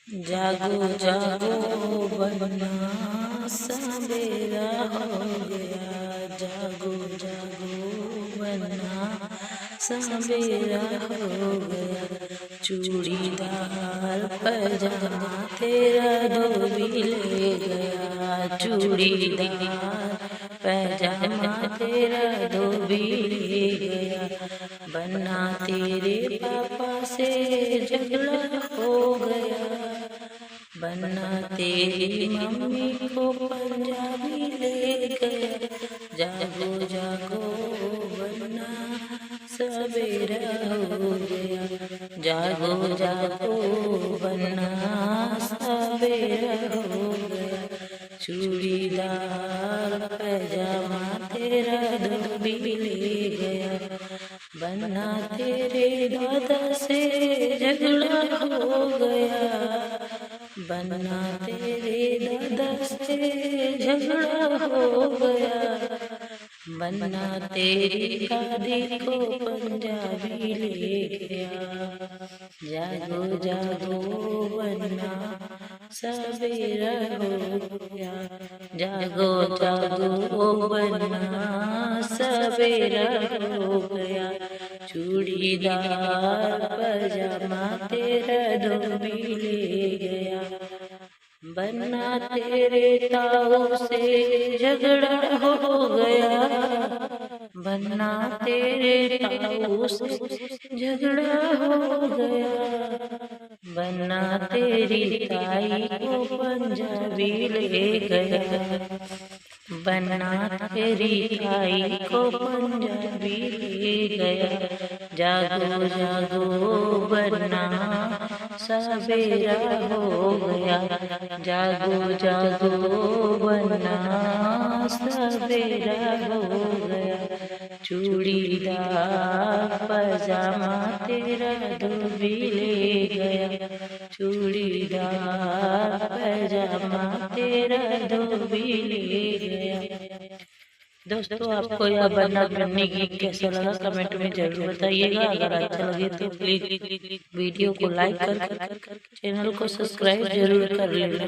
जागो जागो बनना सवेरा हो गया। जागो जागो बनना सवेरा हो गया। चूड़ीदार पजामा तेरा धोबी ले गया। चूड़ीदार पजामा तेरा धोबी ले गया। बनना तेरे पापा से झगड़ा हो गया। बनना तेरी मम्मी को पंजाबी ले गया। जागो जागो बनना सवेरा हो गया। जागो जागो बनना सवेरा हो गया। चूड़ीदार पजामा तेरा धोबी ले गया। बनना तेरे दादा से झगड़ा हो गया। बनना तेरे दादा से झगड़ा हो गया। बनना तेरी दादी को पंजाबी ले गया। जागो जागो बनना सवेरा हो गया। जागो जागो बनना सवेरा हो गया। चूड़ीदार पजामा तेरा धोबी ले गया। बनना तेरे ताऊ से झगड़ा हो गया। बनना तेरे ताऊ से झगड़ा हो गया। बनना तेरी ताई को पंजाबी ले गया। बनना तेरी ताई को पंजाबी ले गया। जागो जागो बनना सवेरा हो गया। जागो जागो बनना सवेरा हो गया। चूड़ीदार पजामा तेरा धोबी ले गया। चूड़ीदार पजामा तेरा धोबी ले गया। दोस्तों, आपको यह बनना बनने की कैसा लगा कमेंट में जरूर बताइएगा। अगर अच्छा लगे तो प्लीज वीडियो को लाइक कर चैनल को सब्सक्राइब जरूर कर लेना।